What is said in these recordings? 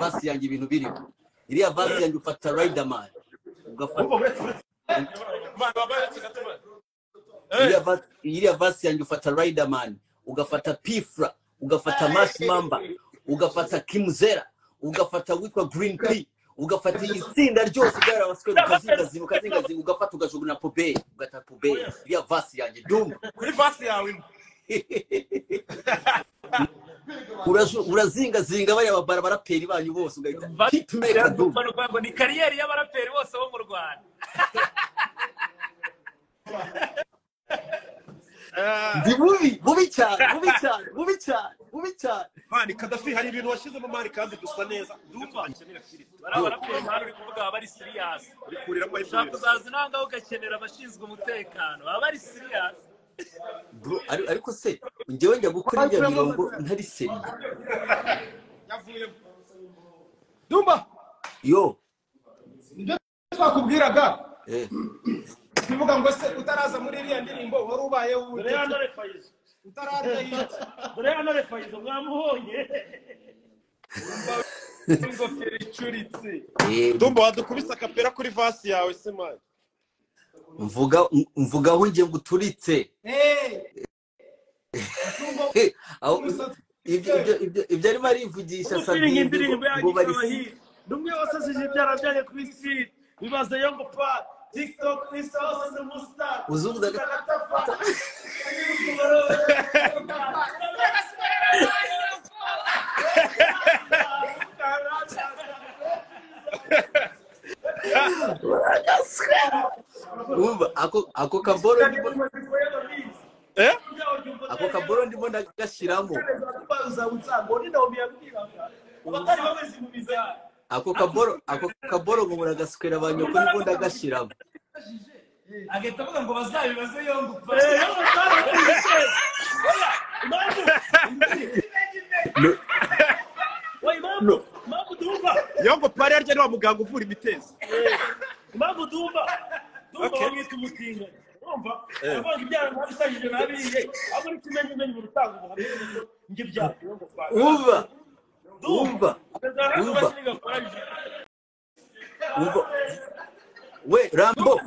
vasi yanjye ibintu birimo. Iriya vasi yanjye ufata Riderman. Ugafata iriya vasi yanjye ufata Riderman, ugafata Pifra, ugafata Mash Mamba, ugafata Kimzera, ugafata witwa Green P, ugafata itsinda ryose byara abasore ukazingazinga ugafata ugashuguna Pobe, ugata Pobe. Iriya vasi yanjye Ddumba. Kuri vasi yawe urazingazinga bari abaraperi banyu bose ugahita hitmaker Ddumba. ngo ni kariyeri y'abaraperi bose bo mu Rwanda. Ndi bubi cyane. Mani Kadafi hari ibintu washyizemo mani kandi dusa neza. Ddumba baraperi mani uri kuvuga bari serious. Uri kurira kwa ibyo. Uzaza nanga ugakenera abashinzwe umutekano. Bari serious. Bro, ariko se njyewe njya gukora ibyo mirongo ntari seri. Yavuye Ddumba. Yo. Nibyo twakubwiraga. Bivuga ngo se utaraza muri iriya ndirimbo wari ubaye dore hano refayizo utaraza yitse dore hano refayizo mwamuhonye ingofero icuritse. Ddumba wadukubisa kapera kuri vasi yawe se mani. mvuga aho ngiye nguturitse. Ibyo arimo arivugisha Sabine indirimbo y'abahi numwe wasasije ibyara byaje kuri street bibaze yo ngo pa TikTok Insta na Musta uzunguza ako kaboro ndimo ako kaboro ndimo ndagashiramo ako kaboro ngo muragasukira abantu ko ndimo ndagashiramo agahita avuga ngo bazabibaze yo ngo Mpamvu Ddumba yongo pari arya niwa muganga uvura imitezi. Mpamvu Ddumba bamwita umutinganyi urumva abanga ibyara ntabisagije nabiriye abo ni kimenye mu rutanga ubuhamya nge bya umva we Rambo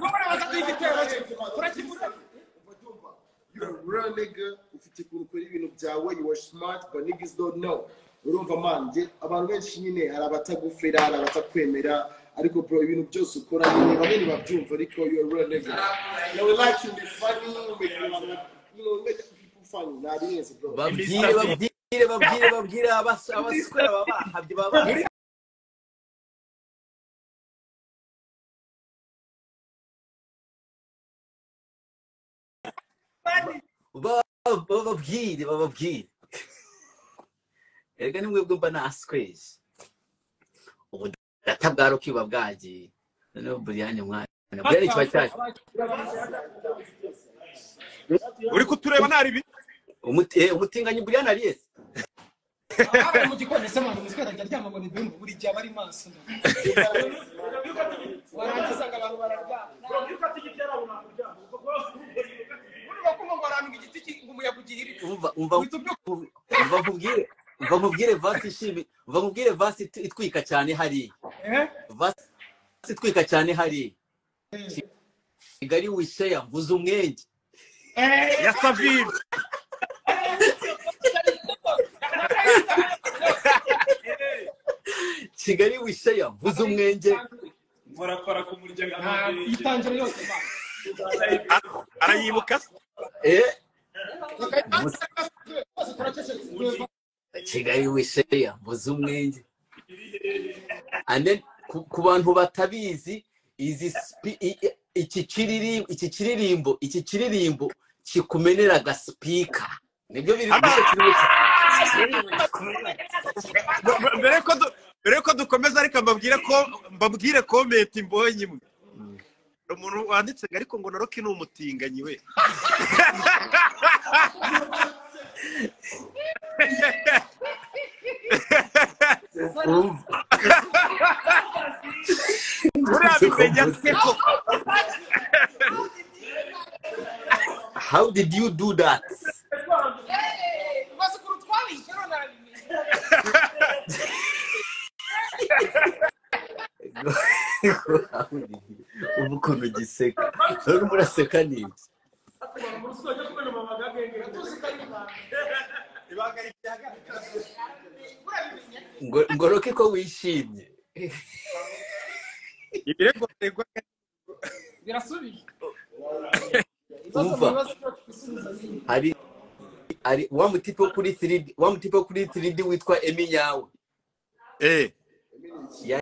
you're a real nigga ufite kurukora ibintu byawe, you are smart but niggas don't know. Urumva manje abantu benshi nyine hari abatagufera hari abatakwemera ariko bro ibintu byose ukora nyine bamwe babyumva ariko you are a real nigga. You know, we like you, be funny, make people funny. Nah, it is bro. babwire abasukura babahabye baba bababwire erega nimwe bwo mba nasqueeze ubu databwaro kiba bwagiye noneho briane mwana briane kiba cyaje uri kutureba nari bi umutinganyi briane ariye mu gikoni se mwana umutwe ndaryama ngo ni Ddumba buri gihe bari maso warangiza abantu bararyama byuka tigitera unakuryama nkubwire vasi ishimi nkubwire vasi itwika cyane hari vasi itwika cyane hari Kigali wisheya mvuze umwenge ya Savine Kigali wisheya mvuze umwenge murakora ku muryango itangira yose arayibuka Kigali wisheya mvuze umwenge. And then ku bantu batabizi iki kiririmbo kikumenera agaspika nibyo biri mbere ko dukomeza ariko mbabwire comment mbonye imwe umuntu wanditse ariko ngo Rock ni umutinganyi we. How did you do that? ubu ukuntu giseka none muraseka niki ngoroke ko wishimye ibirego birasubije umva ari wa mutipe kuri 3D witwa Emi nyawe